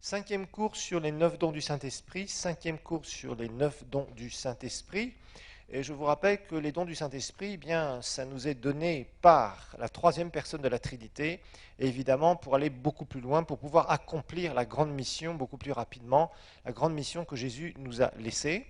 Cinquième cours sur les 9 dons du Saint-Esprit, cinquième cours sur les 9 dons du Saint-Esprit. Et je vous rappelle que les dons du Saint-Esprit, eh bien, ça nous est donné par la troisième personne de la Trinité, et évidemment pour aller beaucoup plus loin, pour pouvoir accomplir la grande mission beaucoup plus rapidement, la grande mission que Jésus nous a laissée.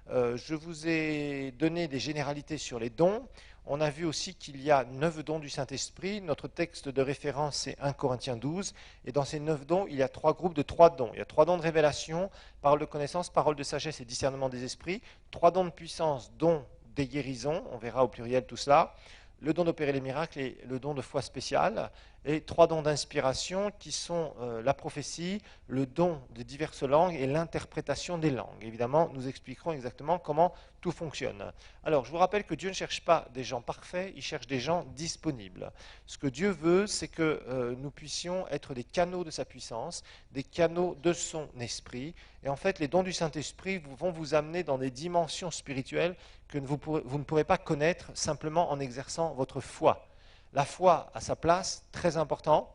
Je vous ai donné des généralités sur les dons. On a vu aussi qu'il y a 9 dons du Saint-Esprit. Notre texte de référence, c'est 1 Corinthiens 12. Et dans ces 9 dons, il y a 3 groupes de 3 dons. Il y a 3 dons de révélation, parole de connaissance, parole de sagesse et discernement des esprits. 3 dons de puissance, dons des guérisons. On verra au pluriel tout cela. Le don d'opérer les miracles et le don de foi spéciale. Et 3 dons d'inspiration qui sont la prophétie, le don de diverses langues et l'interprétation des langues. Évidemment, nous expliquerons exactement comment tout fonctionne. Alors, je vous rappelle que Dieu ne cherche pas des gens parfaits, il cherche des gens disponibles. Ce que Dieu veut, c'est que nous puissions être des canaux de sa puissance, des canaux de son esprit. Et en fait, les dons du Saint-Esprit vont vous amener dans des dimensions spirituelles que vous ne pourrez pas connaître simplement en exerçant votre foi. La foi a sa place, très important.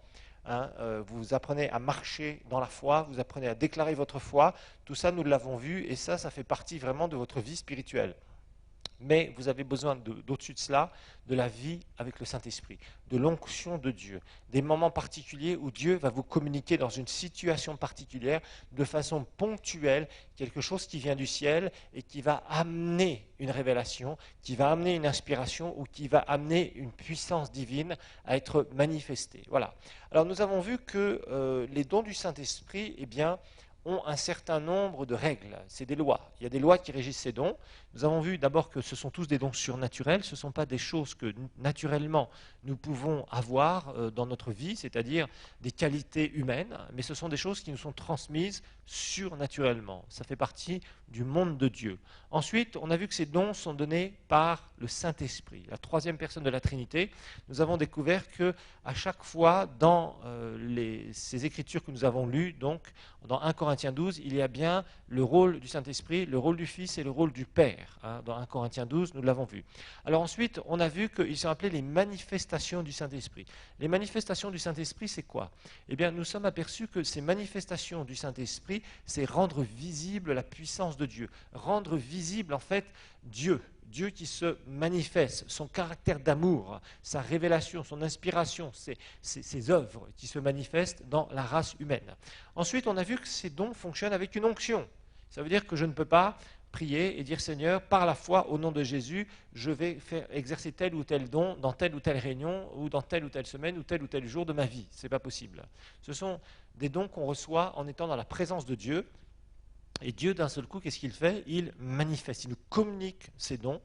Vous apprenez à marcher dans la foi, vous apprenez à déclarer votre foi. Tout ça, nous l'avons vu, et ça fait partie vraiment de votre vie spirituelle. Mais vous avez besoin d'au-dessus de cela, de la vie avec le Saint-Esprit, de l'onction de Dieu, des moments particuliers où Dieu va vous communiquer dans une situation particulière, de façon ponctuelle, quelque chose qui vient du ciel et qui va amener une révélation, qui va amener une inspiration ou qui va amener une puissance divine à être manifestée. Voilà. Alors nous avons vu que les dons du Saint-Esprit, eh bien, ont un certain nombre de règles, c'est des lois. Il y a des lois qui régissent ces dons. Nous avons vu d'abord que ce sont tous des dons surnaturels, ce ne sont pas des choses que naturellement nous pouvons avoir dans notre vie, c'est-à-dire des qualités humaines, mais ce sont des choses qui nous sont transmises surnaturellement. Ça fait partie du monde de Dieu. Ensuite, on a vu que ces dons sont donnés par le Saint-Esprit, la troisième personne de la Trinité. Nous avons découvert que à chaque fois dans ces écritures que nous avons lues, donc dans 1 Corinthiens 12, il y a bien le rôle du Saint-Esprit, le rôle du Fils et le rôle du Père. Dans 1 Corinthiens 12, nous l'avons vu. Alors ensuite, on a vu qu'ils sont appelés les manifestations du Saint-Esprit. Les manifestations du Saint-Esprit, c'est quoi? Eh bien, nous sommes aperçus que ces manifestations du Saint-Esprit, c'est rendre visible la puissance de Dieu, rendre visible en fait Dieu. Dieu qui se manifeste, son caractère d'amour, sa révélation, son inspiration, ses œuvres qui se manifestent dans la race humaine. Ensuite, on a vu que ces dons fonctionnent avec une onction. Ça veut dire que je ne peux pas prier et dire Seigneur, par la foi, au nom de Jésus, je vais faire exercer tel ou tel don dans telle ou telle réunion, ou dans telle ou telle semaine, ou tel jour de ma vie. Ce n'est pas possible. Ce sont des dons qu'on reçoit en étant dans la présence de Dieu. Et Dieu, d'un seul coup, qu'est-ce qu'il fait? Il manifeste, il nous communique ses dons,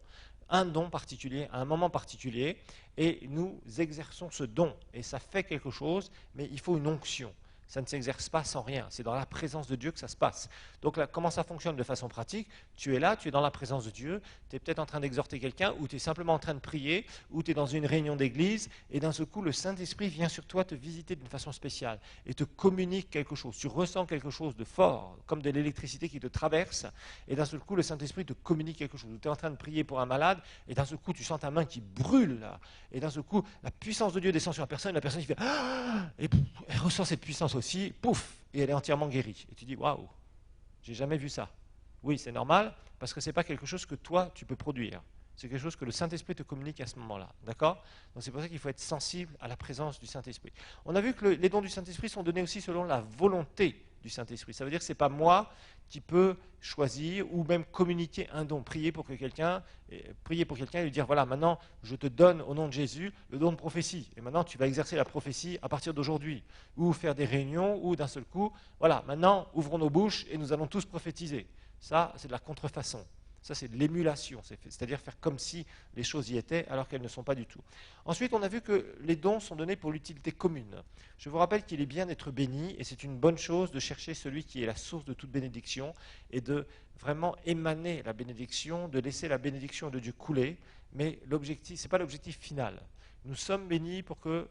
un don particulier, à un moment particulier, et nous exerçons ce don. Et ça fait quelque chose, mais il faut une onction. Ça ne s'exerce pas sans rien. C'est dans la présence de Dieu que ça se passe. Donc là, comment ça fonctionne de façon pratique? Tu es là, tu es dans la présence de Dieu, tu es peut-être en train d'exhorter quelqu'un, ou tu es simplement en train de prier, ou tu es dans une réunion d'église, et d'un seul coup, le Saint-Esprit vient sur toi te visiter d'une façon spéciale, et te communique quelque chose. Tu ressens quelque chose de fort, comme de l'électricité qui te traverse, et d'un seul coup, le Saint-Esprit te communique quelque chose. Tu es en train de prier pour un malade, et d'un seul coup, tu sens ta main qui brûle, là, et d'un seul coup, la puissance de Dieu descend sur la personne qui fait ah, et elle ressent cette puissance aussi, pouf, et elle est entièrement guérie. Et tu dis, waouh, j'ai jamais vu ça. Oui, c'est normal, parce que ce n'est pas quelque chose que toi, tu peux produire. C'est quelque chose que le Saint-Esprit te communique à ce moment-là. D'accord? Donc c'est pour ça qu'il faut être sensible à la présence du Saint-Esprit. On a vu que les dons du Saint-Esprit sont donnés aussi selon la volonté du Saint-Esprit. Ça veut dire que ce n'est pas moi qui peux choisir ou même communiquer un don. Prier pour quelqu'un et lui dire, voilà, maintenant, je te donne au nom de Jésus le don de prophétie. Et maintenant, tu vas exercer la prophétie à partir d'aujourd'hui. Ou faire des réunions, ou d'un seul coup, voilà, maintenant, ouvrons nos bouches et nous allons tous prophétiser. Ça, c'est de la contrefaçon. Ça, c'est de l'émulation, c'est-à-dire faire comme si les choses y étaient alors qu'elles ne sont pas du tout. Ensuite, on a vu que les dons sont donnés pour l'utilité commune. Je vous rappelle qu'il est bien d'être béni et c'est une bonne chose de chercher celui qui est la source de toute bénédiction et de vraiment émaner la bénédiction, de laisser la bénédiction de Dieu couler, mais l'objectif, ce n'est pas l'objectif final. Nous sommes bénis pour que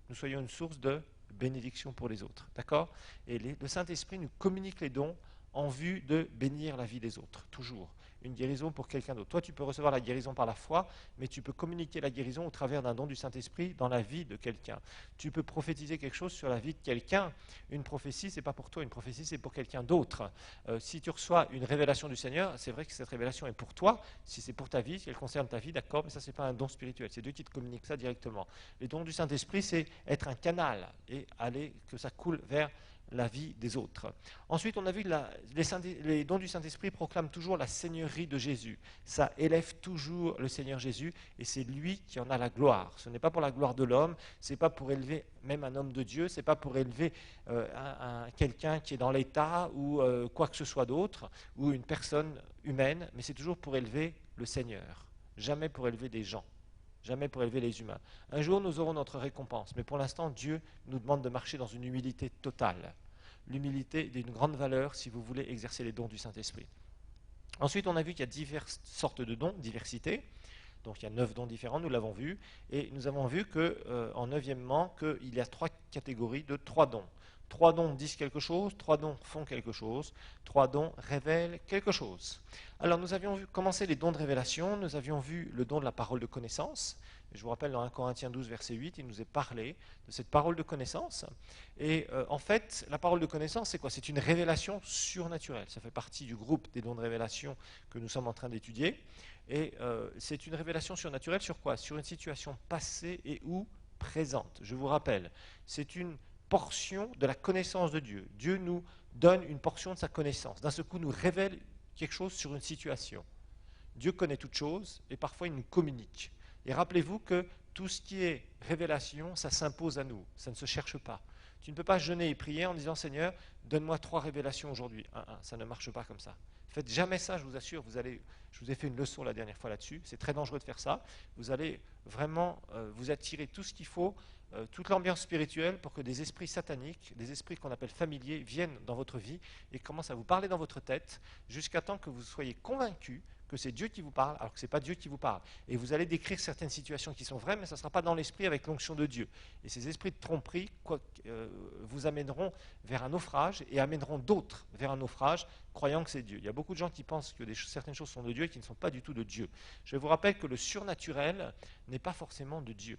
nous soyons une source de bénédiction pour les autres. D'accord? Et le Saint-Esprit nous communique les dons en vue de bénir la vie des autres, toujours. Une guérison pour quelqu'un d'autre. Toi, tu peux recevoir la guérison par la foi, mais tu peux communiquer la guérison au travers d'un don du Saint-Esprit dans la vie de quelqu'un. Tu peux prophétiser quelque chose sur la vie de quelqu'un. Une prophétie, ce n'est pas pour toi, une prophétie, c'est pour quelqu'un d'autre. Si tu reçois une révélation du Seigneur, c'est vrai que cette révélation est pour toi. Si c'est pour ta vie, si elle concerne ta vie, d'accord, mais ça, ce n'est pas un don spirituel. C'est Dieu qui te communique ça directement. Les dons du Saint-Esprit, c'est être un canal et aller, que ça coule vers la vie des autres. Ensuite, on a vu que les dons du Saint-Esprit proclament toujours la seigneurie de Jésus. Ça élève toujours le Seigneur Jésus et c'est lui qui en a la gloire. Ce n'est pas pour la gloire de l'homme, ce n'est pas pour élever même un homme de Dieu, ce n'est pas pour élever quelqu'un qui est dans l'État ou quoi que ce soit d'autre, ou une personne humaine, mais c'est toujours pour élever le Seigneur, jamais pour élever des gens. Jamais pour élever les humains. Un jour, nous aurons notre récompense, mais pour l'instant, Dieu nous demande de marcher dans une humilité totale. L'humilité est d'une grande valeur si vous voulez exercer les dons du Saint-Esprit. Ensuite, on a vu qu'il y a diverses sortes de dons, diversité. Donc il y a 9 dons différents, nous l'avons vu. Et nous avons vu qu'en 9e, qu'il y a 3 catégories de 3 dons. 3 dons disent quelque chose, 3 dons font quelque chose, 3 dons révèlent quelque chose. Alors nous avions commencé les dons de révélation, nous avions vu le don de la parole de connaissance. Je vous rappelle, dans 1 Corinthiens 12, verset 8, il nous est parlé de cette parole de connaissance. Et en fait, la parole de connaissance, c'est quoi? C'est une révélation surnaturelle. Ça fait partie du groupe des dons de révélation que nous sommes en train d'étudier. Et c'est une révélation surnaturelle sur quoi? Sur une situation passée et ou présente. Je vous rappelle, c'est une portion de la connaissance de Dieu. Dieu nous donne une portion de sa connaissance. D'un seul coup, nous révèle quelque chose sur une situation. Dieu connaît toutes choses et parfois il nous communique. Et rappelez-vous que tout ce qui est révélation, ça s'impose à nous, ça ne se cherche pas. Tu ne peux pas jeûner et prier en disant « Seigneur, donne-moi 3 révélations aujourd'hui ». Ça ne marche pas comme ça. Faites jamais ça, je vous assure. Je vous ai fait une leçon la dernière fois là-dessus. C'est très dangereux de faire ça. Vous allez vraiment vous attirer tout ce qu'il faut, toute l'ambiance spirituelle pour que des esprits sataniques, des esprits qu'on appelle familiers, viennent dans votre vie et commencent à vous parler dans votre tête jusqu'à temps que vous soyez convaincus que c'est Dieu qui vous parle, alors que ce n'est pas Dieu qui vous parle. Et vous allez décrire certaines situations qui sont vraies, mais ça ne sera pas dans l'esprit avec l'onction de Dieu. Et ces esprits de tromperie vous amèneront vers un naufrage et amèneront d'autres vers un naufrage, croyant que c'est Dieu. Il y a beaucoup de gens qui pensent que certaines choses sont de Dieu et qui ne sont pas du tout de Dieu. Je vous rappelle que le surnaturel n'est pas forcément de Dieu.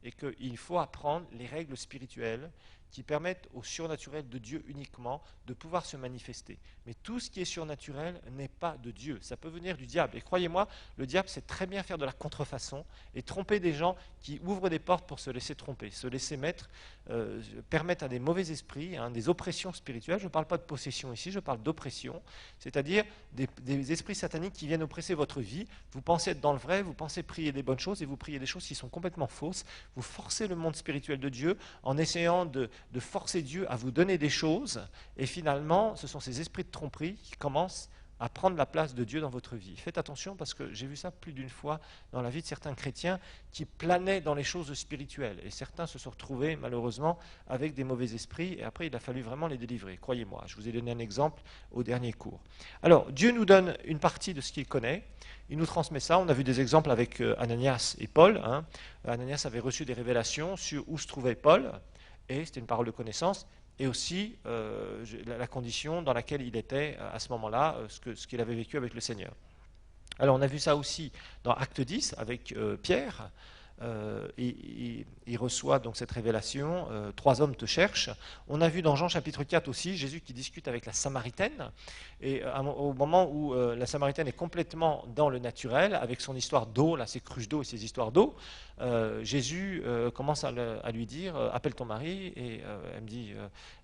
Et qu'il faut apprendre les règles spirituelles qui permettent au surnaturel de Dieu uniquement de pouvoir se manifester. Mais tout ce qui est surnaturel n'est pas de Dieu. Ça peut venir du diable. Et croyez-moi, le diable sait très bien faire de la contrefaçon et tromper des gens qui ouvrent des portes pour se laisser tromper, se laisser mettre, permettre à des mauvais esprits, des oppressions spirituelles. Je ne parle pas de possession ici, je parle d'oppression, c'est-à-dire des esprits sataniques qui viennent oppresser votre vie. Vous pensez être dans le vrai, vous pensez prier des bonnes choses et vous priez des choses qui sont complètement fausses. Vous forcez le monde spirituel de Dieu en essayant de forcer Dieu à vous donner des choses, et finalement, ce sont ces esprits de tromperie qui commencent à prendre la place de Dieu dans votre vie. Faites attention parce que j'ai vu ça plus d'une fois dans la vie de certains chrétiens qui planaient dans les choses spirituelles, et certains se sont retrouvés malheureusement avec des mauvais esprits, et après il a fallu vraiment les délivrer, croyez-moi. Je vous ai donné un exemple au dernier cours. Alors, Dieu nous donne une partie de ce qu'il connaît, il nous transmet ça. On a vu des exemples avec Ananias et Paul. Ananias avait reçu des révélations sur où se trouvait Paul, et c'était une parole de connaissance, et aussi la condition dans laquelle il était à ce moment-là, ce qu'il avait vécu avec le Seigneur. Alors on a vu ça aussi dans Acte 10 avec Pierre. Il reçoit donc cette révélation, 3 hommes te cherchent. On a vu dans Jean chapitre 4 aussi Jésus qui discute avec la Samaritaine, et au moment où la Samaritaine est complètement dans le naturel, avec son histoire d'eau, là, ses cruches d'eau et ses histoires d'eau, Jésus commence à lui dire appelle ton mari, et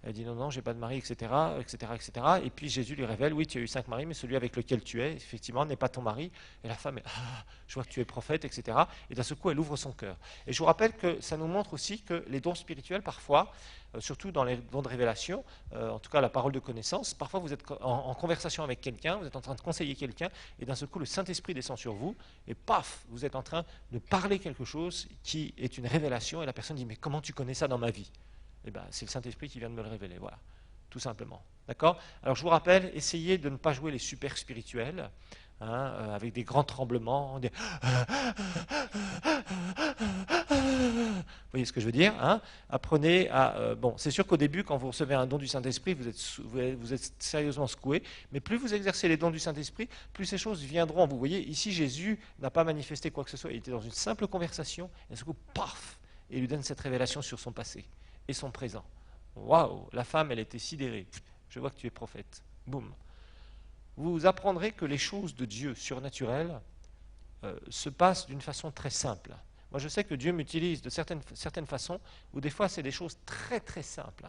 elle dit non, j'ai pas de mari, etc., etc., etc. Et puis Jésus lui révèle oui, tu as eu 5 maris, mais celui avec lequel tu es, effectivement, n'est pas ton mari. Et la femme, je vois que tu es prophète, etc. Et d'un seul coup, elle ouvre son cœur. Et je vous rappelle que ça nous montre aussi que les dons spirituels, parfois, surtout dans les dons de révélation, en tout cas la parole de connaissance, parfois vous êtes en conversation avec quelqu'un, vous êtes en train de conseiller quelqu'un, et d'un seul coup le Saint-Esprit descend sur vous, et paf, vous êtes en train de parler quelque chose qui est une révélation, et la personne dit mais comment tu connais ça dans ma vie? Eh bien c'est le Saint-Esprit qui vient de me le révéler, voilà, tout simplement. D'accord? Alors je vous rappelle, essayez de ne pas jouer les super spirituels. avec des grands tremblements. Vous voyez ce que je veux dire, hein? Apprenez à... bon, c'est sûr qu'au début, quand vous recevez un don du Saint-Esprit, vous êtes sérieusement secoué, mais plus vous exercez les dons du Saint-Esprit, plus ces choses viendront. Vous voyez, ici, Jésus n'a pas manifesté quoi que ce soit, il était dans une simple conversation, et d'un coup, paf, et il lui donne cette révélation sur son passé et son présent. Waouh, la femme, elle était sidérée. Je vois que tu es prophète. Boum. Vous apprendrez que les choses de Dieu surnaturelles se passent d'une façon très simple. Moi, je sais que Dieu m'utilise de certaines façons où des fois, c'est des choses très, très simples.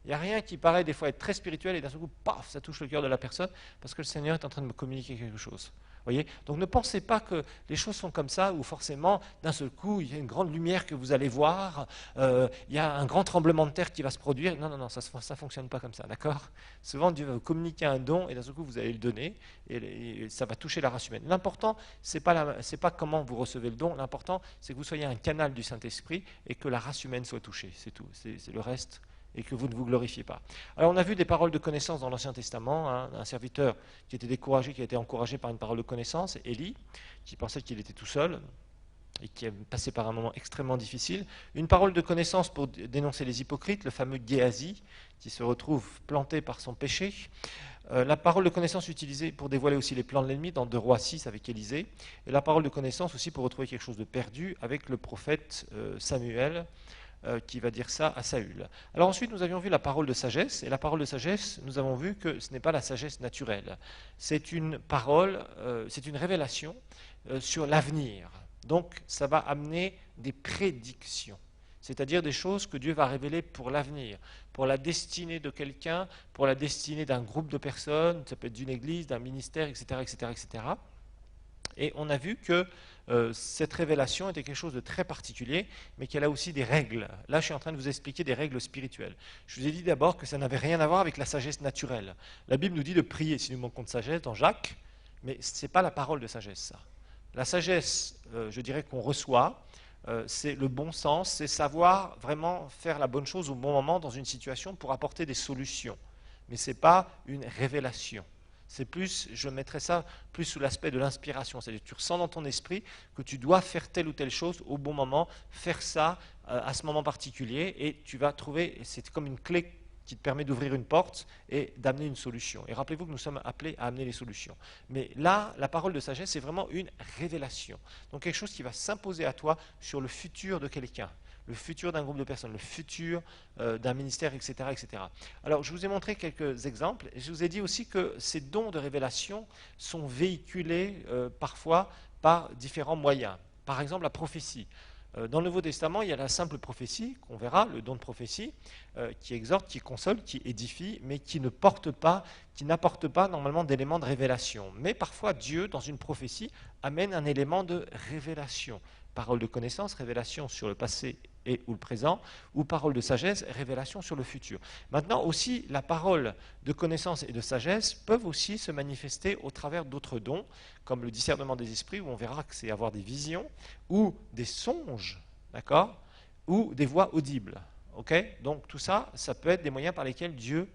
Il n'y a rien qui paraît des fois être très spirituel et d'un seul coup, paf, ça touche le cœur de la personne parce que le Seigneur est en train de me communiquer quelque chose. Voyez. Donc ne pensez pas que les choses sont comme ça, où forcément, d'un seul coup, il y a une grande lumière que vous allez voir, il y a un grand tremblement de terre qui va se produire. Non, non, non, ça ne fonctionne pas comme ça, d'accord? Souvent, Dieu va vous communiquer un don, et d'un seul coup, vous allez le donner, et ça va toucher la race humaine. L'important, ce n'est pas comment vous recevez le don, l'important, c'est que vous soyez un canal du Saint-Esprit, et que la race humaine soit touchée, c'est tout, c'est le reste, et que vous ne vous glorifiez pas. Alors on a vu des paroles de connaissance dans l'Ancien Testament, un serviteur qui était découragé, qui a été encouragé par une parole de connaissance, Élie, qui pensait qu'il était tout seul, et qui a passé par un moment extrêmement difficile. Une parole de connaissance pour dénoncer les hypocrites, le fameux Géasi, qui se retrouve planté par son péché. La parole de connaissance utilisée pour dévoiler aussi les plans de l'ennemi dans 2 Rois 6 avec Élisée. Et la parole de connaissance aussi pour retrouver quelque chose de perdu avec le prophète Samuel, qui va dire ça à Saül. Alors ensuite, nous avions vu la parole de sagesse, et la parole de sagesse, nous avons vu que ce n'est pas la sagesse naturelle. C'est une parole, c'est une révélation sur l'avenir. Donc, ça va amener des prédictions, c'est-à-dire des choses que Dieu va révéler pour l'avenir, pour la destinée de quelqu'un, pour la destinée d'un groupe de personnes, ça peut être d'une église, d'un ministère, etc., etc., etc. Et on a vu que cette révélation était quelque chose de très particulier, mais qu'elle a aussi des règles. Là, je suis en train de vous expliquer des règles spirituelles. Je vous ai dit d'abord que ça n'avait rien à voir avec la sagesse naturelle. La Bible nous dit de prier si nous manquons de sagesse dans Jacques, mais ce n'est pas la parole de sagesse, ça. La sagesse, je dirais qu'on reçoit, c'est le bon sens, c'est savoir vraiment faire la bonne chose au bon moment dans une situation pour apporter des solutions. Mais ce n'est pas une révélation. C'est plus, je mettrais ça plus sous l'aspect de l'inspiration. C'est-à-dire que tu ressens dans ton esprit que tu dois faire telle ou telle chose au bon moment, faire ça à ce moment particulier, et tu vas trouver, c'est comme une clé qui te permet d'ouvrir une porte et d'amener une solution. Et rappelez-vous que nous sommes appelés à amener les solutions. Mais là, la parole de sagesse, c'est vraiment une révélation. Donc quelque chose qui va s'imposer à toi sur le futur de quelqu'un, le futur d'un groupe de personnes, le futur d'un ministère, etc., etc. Alors, je vous ai montré quelques exemples. Et je vous ai dit aussi que ces dons de révélation sont véhiculés parfois par différents moyens. Par exemple, la prophétie. Dans le Nouveau Testament, il y a la simple prophétie, qu'on verra, le don de prophétie, qui exhorte, qui console, qui édifie, mais qui ne porte pas, qui n'apporte pas normalement d'éléments de révélation. Mais parfois, Dieu, dans une prophétie, amène un élément de révélation. Parole de connaissance, révélation sur le passé et ou le présent, ou parole de sagesse, révélation sur le futur. Maintenant aussi, la parole de connaissance et de sagesse peuvent aussi se manifester au travers d'autres dons, comme le discernement des esprits, où on verra que c'est avoir des visions, ou des songes, d'accord, ou des voix audibles. Okay. Donc tout ça, ça peut être des moyens par lesquels Dieu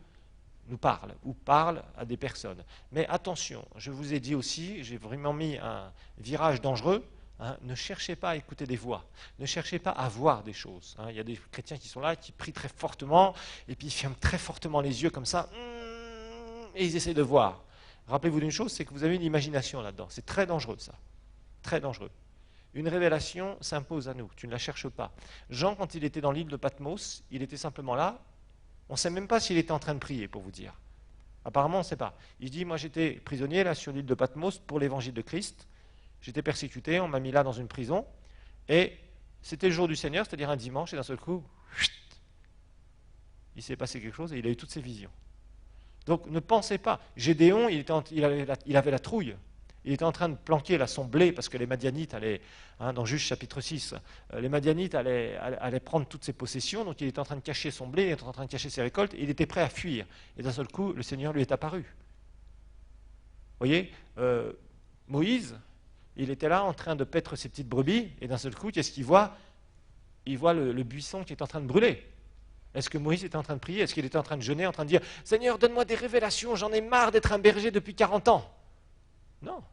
nous parle, ou parle à des personnes. Mais attention, je vous ai dit aussi, j'ai vraiment mis un virage dangereux. Ne cherchez pas à écouter des voix, ne cherchez pas à voir des choses. Il y a des chrétiens qui sont là, qui prient très fortement, et puis ils ferment très fortement les yeux comme ça, et ils essaient de voir. Rappelez-vous d'une chose, c'est que vous avez une imagination là-dedans. C'est très dangereux ça, très dangereux. Une révélation s'impose à nous, tu ne la cherches pas. Jean, quand il était dans l'île de Patmos, il était simplement là, on ne sait même pas s'il était en train de prier, pour vous dire. Apparemment, on ne sait pas. Il dit, moi j'étais prisonnier là sur l'île de Patmos pour l'évangile de Christ. J'étais persécuté, on m'a mis là dans une prison, et c'était le jour du Seigneur, c'est-à-dire un dimanche, et d'un seul coup, il s'est passé quelque chose et il a eu toutes ses visions. Donc ne pensez pas, Gédéon, il avait la trouille, il était en train de planquer là, son blé, parce que les Madianites allaient, dans Juge chapitre 6, les Madianites allaient prendre toutes ses possessions, donc il était en train de cacher son blé, il était en train de cacher ses récoltes, et il était prêt à fuir. Et d'un seul coup, le Seigneur lui est apparu. Vous voyez, Moïse, il était là en train de paître ses petites brebis, et d'un seul coup, qu'est-ce qu'il voit? Il voit le buisson qui est en train de brûler. Est-ce que Moïse était en train de prier? Est-ce qu'il était en train de jeûner, en train de dire « Seigneur, donne-moi des révélations, j'en ai marre d'être un berger depuis 40 ans ». Non.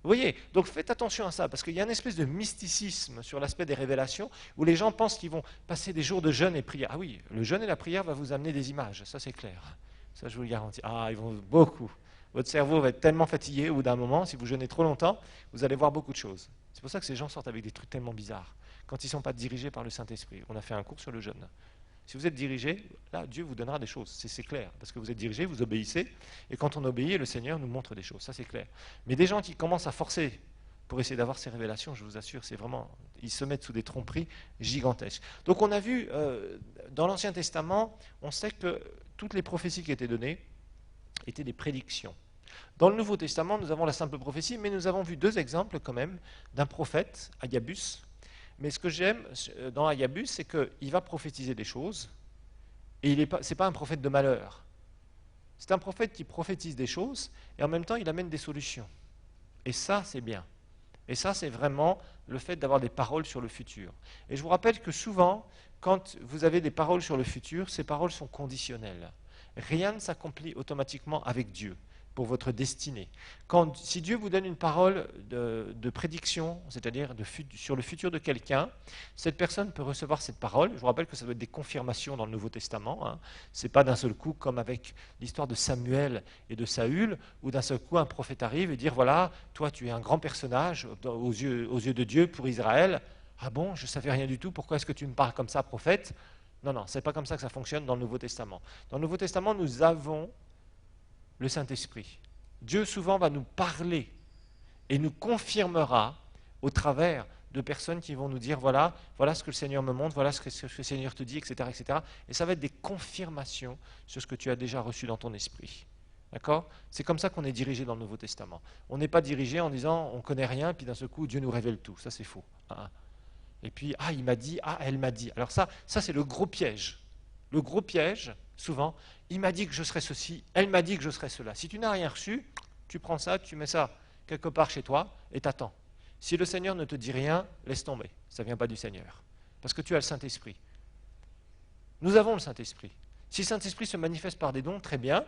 Vous voyez, donc faites attention à ça, parce qu'il y a une espèce de mysticisme sur l'aspect des révélations, où les gens pensent qu'ils vont passer des jours de jeûne et prière. Ah oui, le jeûne et la prière va vous amener des images, ça c'est clair. Ça je vous le garantis. Ah, ils vont beaucoup. Votre cerveau va être tellement fatigué au bout d'un moment, si vous jeûnez trop longtemps, vous allez voir beaucoup de choses. C'est pour ça que ces gens sortent avec des trucs tellement bizarres, quand ils ne sont pas dirigés par le Saint-Esprit. On a fait un cours sur le jeûne. Si vous êtes dirigé, là, Dieu vous donnera des choses, c'est clair. Parce que vous êtes dirigé, vous obéissez, et quand on obéit, le Seigneur nous montre des choses, ça c'est clair. Mais des gens qui commencent à forcer pour essayer d'avoir ces révélations, je vous assure, c'est vraiment, ils se mettent sous des tromperies gigantesques. Donc on a vu, dans l'Ancien Testament, on sait que toutes les prophéties qui étaient données étaient des prédictions. Dans le Nouveau Testament, nous avons la simple prophétie, mais nous avons vu deux exemples quand même d'un prophète, Agabus. Mais ce que j'aime dans Agabus, c'est qu'il va prophétiser des choses, et ce n'est pas un prophète de malheur. C'est un prophète qui prophétise des choses, et en même temps, il amène des solutions. Et ça, c'est bien. Et ça, c'est vraiment le fait d'avoir des paroles sur le futur. Et je vous rappelle que souvent, quand vous avez des paroles sur le futur, ces paroles sont conditionnelles. Rien ne s'accomplit automatiquement avec Dieu pour votre destinée. Si Dieu vous donne une parole de prédiction, c'est-à-dire sur le futur de quelqu'un, cette personne peut recevoir cette parole. Je vous rappelle que ça doit être des confirmations dans le Nouveau Testament. Hein. Ce n'est pas d'un seul coup comme avec l'histoire de Samuel et de Saül, où d'un seul coup un prophète arrive et dit voilà, toi tu es un grand personnage aux yeux de Dieu pour Israël. Ah bon, je ne savais rien du tout, pourquoi est-ce que tu me parles comme ça, prophète? Non, non, ce n'est pas comme ça que ça fonctionne dans le Nouveau Testament. Dans le Nouveau Testament, nous avons le Saint-Esprit. Dieu souvent va nous parler et nous confirmera au travers de personnes qui vont nous dire voilà ce que le Seigneur me montre, voilà ce que le Seigneur te dit, etc., etc. Et ça va être des confirmations sur ce que tu as déjà reçu dans ton esprit. D'accord? C'est comme ça qu'on est dirigé dans le Nouveau Testament. On n'est pas dirigé en disant on ne connaît rien, puis d'un seul coup Dieu nous révèle tout. Ça c'est faux. Et puis, il m'a dit, elle m'a dit. Alors ça c'est le gros piège. Le gros piège, souvent, il m'a dit que je serais ceci, elle m'a dit que je serais cela. Si tu n'as rien reçu, tu prends ça, tu mets ça quelque part chez toi et t'attends. Si le Seigneur ne te dit rien, laisse tomber. Ça ne vient pas du Seigneur. Parce que tu as le Saint-Esprit. Nous avons le Saint-Esprit. Si le Saint-Esprit se manifeste par des dons, très bien,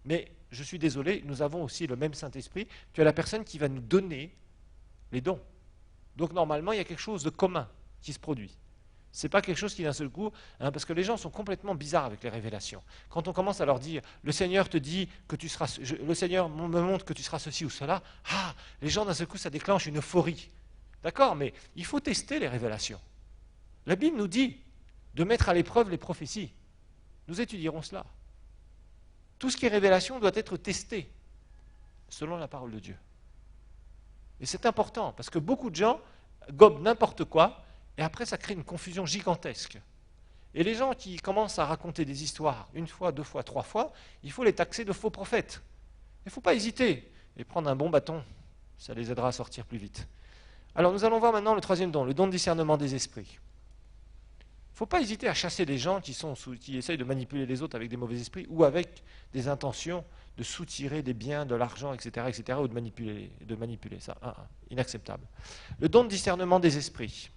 mais je suis désolé, nous avons aussi le même Saint-Esprit. Tu as la personne qui va nous donner les dons. Donc normalement, il y a quelque chose de commun qui se produit. Ce n'est pas quelque chose qui d'un seul coup, parce que les gens sont complètement bizarres avec les révélations. Quand on commence à leur dire, le Seigneur te dit que tu seras, le Seigneur me montre que tu seras ceci ou cela, les gens d'un seul coup, ça déclenche une euphorie. D'accord, mais il faut tester les révélations. La Bible nous dit de mettre à l'épreuve les prophéties. Nous étudierons cela. Tout ce qui est révélation doit être testé selon la parole de Dieu. Et c'est important, parce que beaucoup de gens gobent n'importe quoi, et après ça crée une confusion gigantesque. Et les gens qui commencent à raconter des histoires une fois, deux fois, trois fois, il faut les taxer de faux prophètes. Il ne faut pas hésiter et prendre un bon bâton, ça les aidera à sortir plus vite. Alors nous allons voir maintenant le troisième don, le don de discernement des esprits. Il ne faut pas hésiter à chasser des gens qui essayent de manipuler les autres avec des mauvais esprits ou avec des intentions de soutirer des biens, de l'argent, etc., ou de manipuler ça. Inacceptable. Le don de discernement des esprits.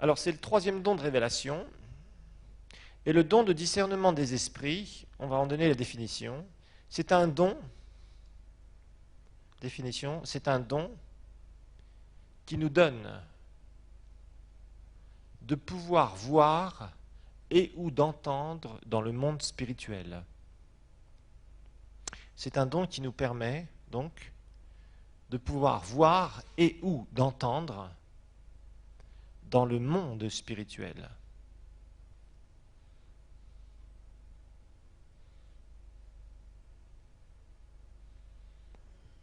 Alors, c'est le troisième don de révélation. Et le don de discernement des esprits, on va en donner la définition. C'est un don, c'est un don qui nous donne de pouvoir voir et ou d'entendre dans le monde spirituel. C'est un don qui nous permet, donc, de pouvoir voir et ou d'entendre dans le monde spirituel.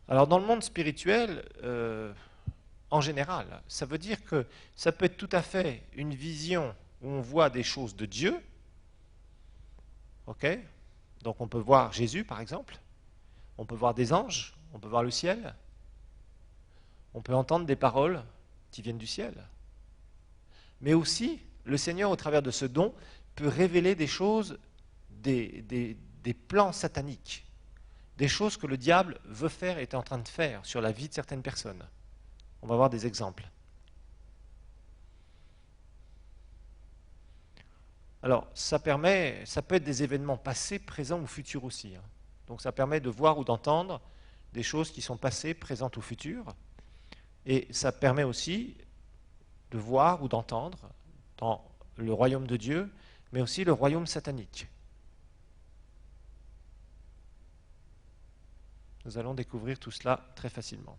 Alors, dans le monde spirituel, en général, ça veut dire que ça peut être tout à fait une vision où on voit des choses de Dieu. Ok? Donc on peut voir Jésus, par exemple. On peut voir des anges. On peut voir le ciel. On peut entendre des paroles qui viennent du ciel. Mais aussi, le Seigneur, au travers de ce don, peut révéler des choses, des plans sataniques, des choses que le diable veut faire et est en train de faire sur la vie de certaines personnes. On va voir des exemples. Alors, ça peut être des événements passés, présents ou futurs aussi, hein. Donc ça permet de voir ou d'entendre des choses qui sont passées, présentes ou futures. Et ça permet aussi de voir ou d'entendre dans le royaume de Dieu, mais aussi le royaume satanique. Nous allons découvrir tout cela très facilement.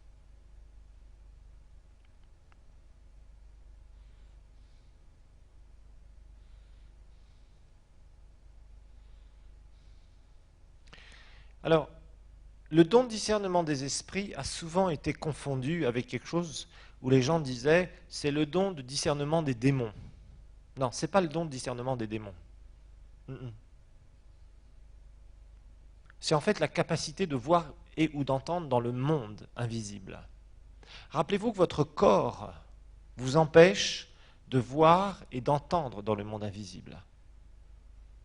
Alors, le don de discernement des esprits a souvent été confondu avec quelque chose où les gens disaient c'est le don de discernement des démons. Non, ce n'est pas le don de discernement des démons. C'est en fait la capacité de voir et ou d'entendre dans le monde invisible. Rappelez-vous que votre corps vous empêche de voir et d'entendre dans le monde invisible.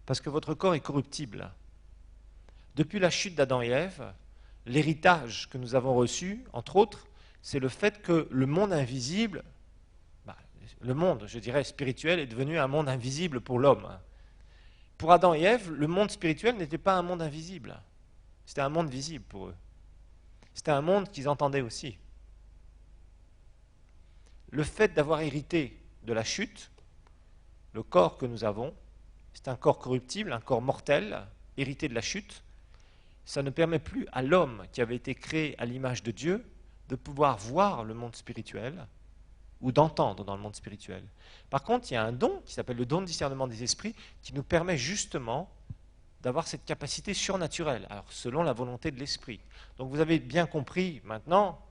Parce que votre corps est corruptible. Depuis la chute d'Adam et Ève, l'héritage que nous avons reçu, entre autres, c'est le fait que le monde invisible, le monde, je dirais, spirituel, est devenu un monde invisible pour l'homme. Pour Adam et Ève, le monde spirituel n'était pas un monde invisible. C'était un monde visible pour eux. C'était un monde qu'ils entendaient aussi. Le fait d'avoir hérité de la chute, le corps que nous avons, c'est un corps corruptible, un corps mortel, hérité de la chute. Ça ne permet plus à l'homme qui avait été créé à l'image de Dieu de pouvoir voir le monde spirituel ou d'entendre dans le monde spirituel. Par contre, il y a un don qui s'appelle le don de discernement des esprits qui nous permet justement d'avoir cette capacité surnaturelle, alors selon la volonté de l'esprit. Donc vous avez bien compris maintenant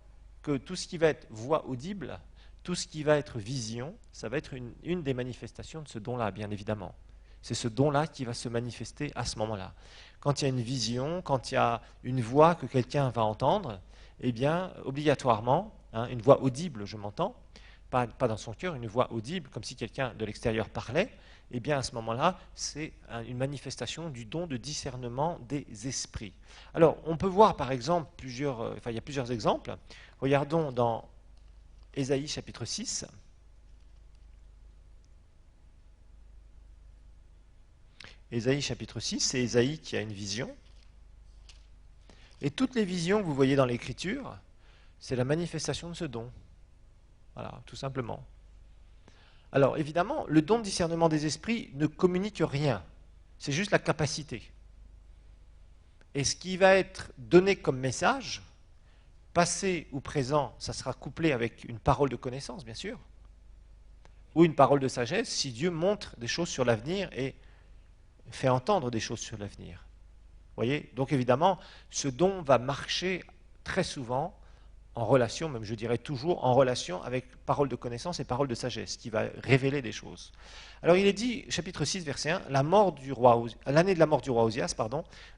que tout ce qui va être voix audible, tout ce qui va être vision, ça va être une des manifestations de ce don-là, bien évidemment. C'est ce don-là qui va se manifester à ce moment-là. Quand il y a une vision, quand il y a une voix que quelqu'un va entendre, eh bien, obligatoirement, une voix audible, je m'entends, pas dans son cœur, une voix audible, comme si quelqu'un de l'extérieur parlait, eh bien, à ce moment-là, c'est une manifestation du don de discernement des esprits. Alors, on peut voir, par exemple, il y a plusieurs exemples. Regardons dans Ésaïe chapitre 6. Ésaïe chapitre 6, c'est Ésaïe qui a une vision. Et toutes les visions que vous voyez dans l'Écriture, c'est la manifestation de ce don. Voilà, tout simplement. Alors, évidemment, le don de discernement des esprits ne communique rien. C'est juste la capacité. Et ce qui va être donné comme message, passé ou présent, ça sera couplé avec une parole de connaissance, bien sûr, ou une parole de sagesse, si Dieu montre des choses sur l'avenir et fait entendre des choses sur l'avenir. Voyez ? Donc évidemment, ce don va marcher très souvent en relation, même je dirais toujours, en relation avec parole de connaissance et parole de sagesse, qui va révéler des choses. Alors il est dit, chapitre 6, verset 1, l'année de la mort du roi Osias,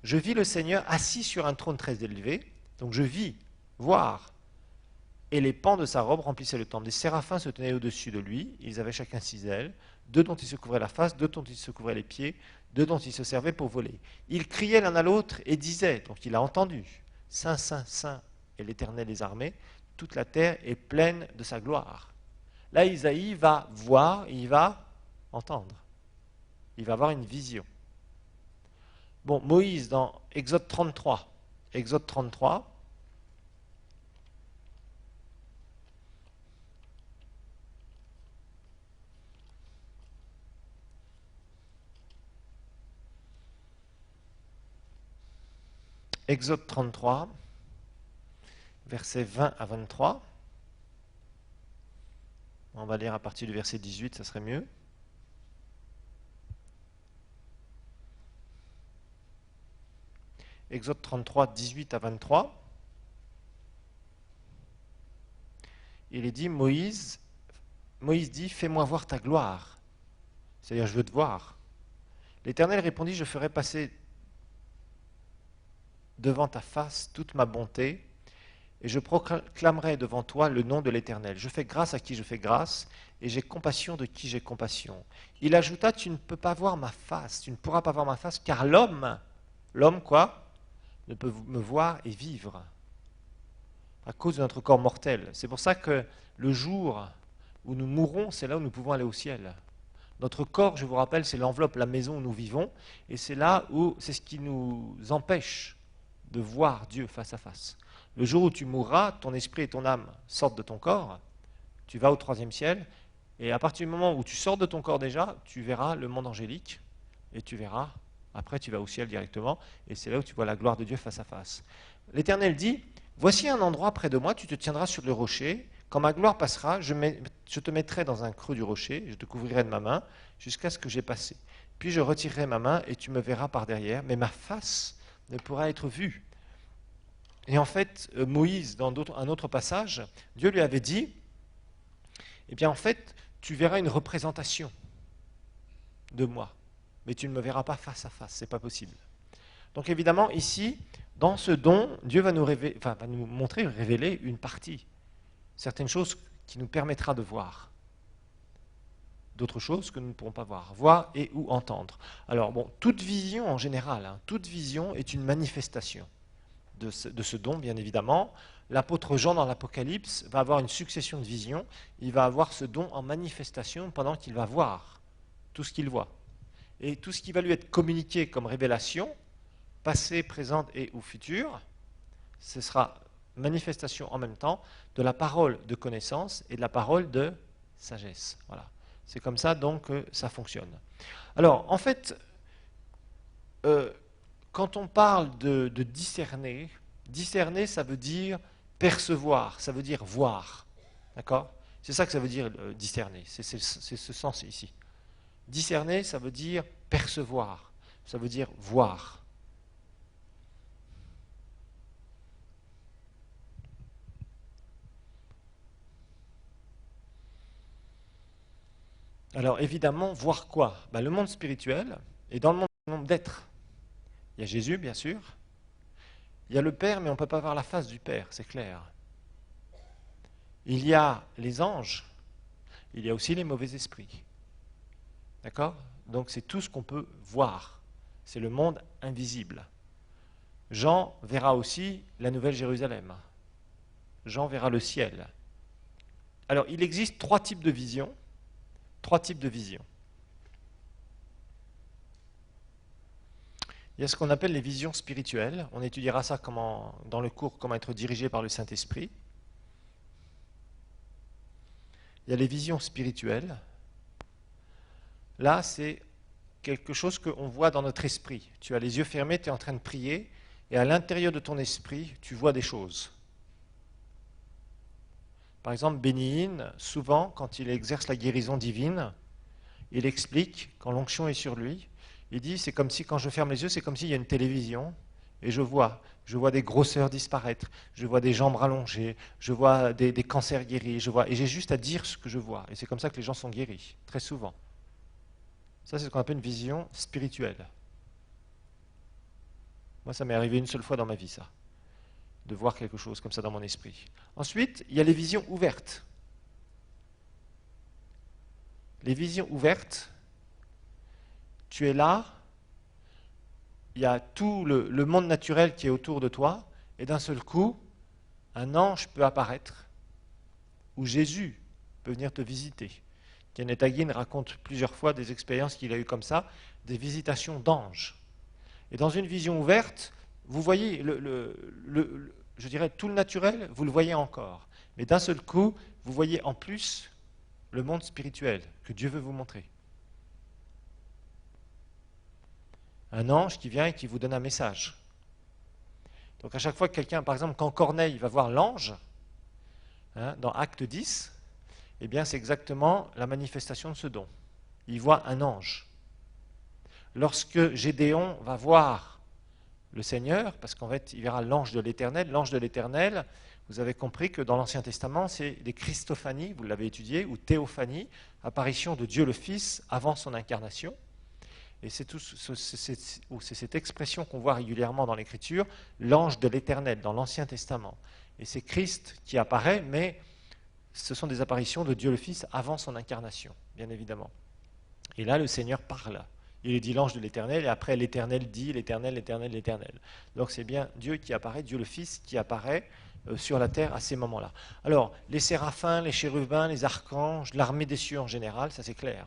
je vis le Seigneur assis sur un trône très élevé, donc je vis, voir, et les pans de sa robe remplissaient le temple. Des séraphins se tenaient au-dessus de lui, ils avaient chacun 6 ailes, 2 dont ils se couvraient la face, 2 dont ils se couvraient les pieds, 2 dont ils se servaient pour voler. Ils criaient l'un à l'autre et disaient, donc il a entendu, Saint, Saint, Saint est l'Éternel des armées, toute la terre est pleine de sa gloire. Là, Isaïe va voir, il va entendre. Il va avoir une vision. Bon, Moïse, dans Exode 33, Exode 33, Exode 33, versets 20 à 23. On va lire à partir du verset 18, ça serait mieux. Exode 33, 18 à 23. Il est dit, Moïse dit, fais-moi voir ta gloire. C'est-à-dire, je veux te voir. L'Éternel répondit, je ferai passer devant ta face toute ma bonté, et je proclamerai devant toi le nom de l'Éternel. Je fais grâce à qui je fais grâce, et j'ai compassion de qui j'ai compassion. Il ajouta, tu ne peux pas voir ma face, tu ne pourras pas voir ma face, car l'homme quoi, ne peut me voir et vivre, à cause de notre corps mortel. C'est pour ça que le jour où nous mourrons, c'est là où nous pouvons aller au ciel. Notre corps, je vous rappelle, c'est l'enveloppe, la maison où nous vivons, et c'est là où c'est ce qui nous empêche de voir Dieu face à face. Le jour où tu mourras, ton esprit et ton âme sortent de ton corps, tu vas au troisième ciel, et à partir du moment où tu sors de ton corps déjà, tu verras le monde angélique, et tu verras, après tu vas au ciel directement, et c'est là où tu vois la gloire de Dieu face à face. L'Éternel dit, voici un endroit près de moi, tu te tiendras sur le rocher, quand ma gloire passera, je te mettrai dans un creux du rocher, je te couvrirai de ma main, jusqu'à ce que j'ai passé. Puis je retirerai ma main, et tu me verras par derrière, mais ma face ne pourra être vue. Et en fait, Moïse, dans un autre passage, Dieu lui avait dit, eh bien en fait, tu verras une représentation de moi, mais tu ne me verras pas face à face, ce n'est pas possible. Donc évidemment, ici, dans ce don, Dieu va nous montrer, révéler une partie, certaines choses qui nous permettra de voir, d'autres choses que nous ne pourrons pas voir et ou entendre. Alors bon, toute vision en général, toute vision est une manifestation de ce don, bien évidemment. L'apôtre Jean, dans l'Apocalypse, va avoir une succession de visions. Il va avoir ce don en manifestation pendant qu'il va voir tout ce qu'il voit. Et tout ce qui va lui être communiqué comme révélation, passé, présente et ou future, ce sera manifestation en même temps de la parole de connaissance et de la parole de sagesse. Voilà. C'est comme ça donc que ça fonctionne. Alors, en fait, quand on parle de discerner, discerner, ça veut dire percevoir, ça veut dire voir. D'accord? C'est ça que ça veut dire discerner, c'est ce sens ici. Discerner, ça veut dire percevoir, ça veut dire voir. Alors évidemment, voir quoi? Le monde spirituel est dans le monde d'être. Il y a Jésus, bien sûr. Il y a le Père, mais on ne peut pas voir la face du Père, c'est clair. Il y a les anges. Il y a aussi les mauvais esprits. D'accord? Donc c'est tout ce qu'on peut voir. C'est le monde invisible. Jean verra aussi la Nouvelle Jérusalem. Jean verra le ciel. Alors il existe trois types de visions. Trois types de visions. Il y a ce qu'on appelle les visions spirituelles. On étudiera ça dans le cours, comment être dirigé par le Saint-Esprit. Il y a les visions spirituelles. Là, c'est quelque chose qu'on voit dans notre esprit. Tu as les yeux fermés, tu es en train de prier, et à l'intérieur de ton esprit, tu vois des choses. Par exemple, Béni-Hinn, souvent, quand il exerce la guérison divine, il explique, quand l'onction est sur lui, il dit, c'est comme si, quand je ferme les yeux, c'est comme s'il y a une télévision, et je vois des grosseurs disparaître, je vois des jambes rallongées, je vois des cancers guéris, et j'ai juste à dire ce que je vois. Et c'est comme ça que les gens sont guéris, très souvent. Ça, c'est ce qu'on appelle une vision spirituelle. Moi, ça m'est arrivé une seule fois dans ma vie, ça, de voir quelque chose comme ça dans mon esprit. Ensuite, il y a les visions ouvertes. Les visions ouvertes, tu es là, il y a tout le monde naturel qui est autour de toi, et d'un seul coup, un ange peut apparaître, ou Jésus peut venir te visiter. Kenneth Hagin raconte plusieurs fois des expériences qu'il a eues comme ça, des visitations d'anges. Et dans une vision ouverte, vous voyez, je dirais, tout le naturel, vous le voyez encore. Mais d'un seul coup, vous voyez en plus le monde spirituel que Dieu veut vous montrer. Un ange qui vient et qui vous donne un message. Donc à chaque fois que quelqu'un, par exemple, quand Corneille va voir l'ange, dans Acte 10, eh bien c'est exactement la manifestation de ce don. Il voit un ange. Lorsque Gédéon va voir le Seigneur, parce qu'en fait il verra l'ange de l'Éternel, vous avez compris que dans l'Ancien Testament, c'est des Christophanies, vous l'avez étudié, ou théophanies, apparition de Dieu le Fils avant son incarnation. Et c'est cette expression qu'on voit régulièrement dans l'Écriture, l'ange de l'Éternel, dans l'Ancien Testament. Et c'est Christ qui apparaît, mais ce sont des apparitions de Dieu le Fils avant son incarnation, bien évidemment. Et là, le Seigneur parle. Il dit l'ange de l'Éternel, et après l'Éternel dit l'Éternel, l'Éternel, l'Éternel. Donc c'est bien Dieu qui apparaît, Dieu le Fils qui apparaît sur la terre à ces moments-là. Alors, les séraphins, les chérubins, les archanges, l'armée des cieux en général, ça c'est clair.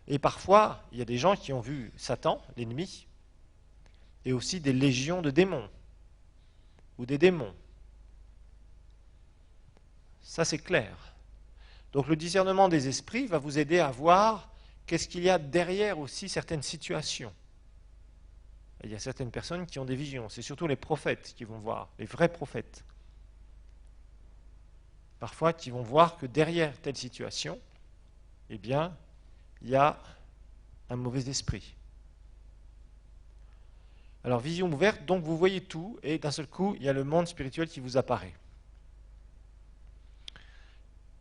Et parfois, il y a des gens qui ont vu Satan, l'ennemi, et aussi des légions de démons, ou des démons. Ça, c'est clair. Donc le discernement des esprits va vous aider à voir qu'est-ce qu'il y a derrière aussi certaines situations. Il y a certaines personnes qui ont des visions, c'est surtout les prophètes qui vont voir, les vrais prophètes. Parfois, qui vont voir que derrière telle situation, eh bien, il y a un mauvais esprit. Alors, vision ouverte, donc vous voyez tout, et d'un seul coup, il y a le monde spirituel qui vous apparaît.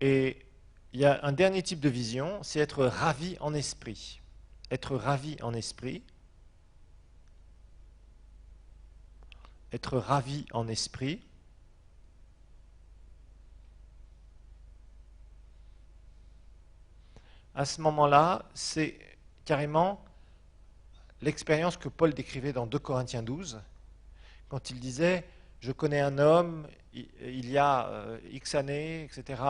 Et il y a un dernier type de vision, c'est être ravi en esprit. Être ravi en esprit. Être ravi en esprit. À ce moment-là, c'est carrément l'expérience que Paul décrivait dans 2 Corinthiens 12, quand il disait « Je connais un homme, il y a X années, etc.,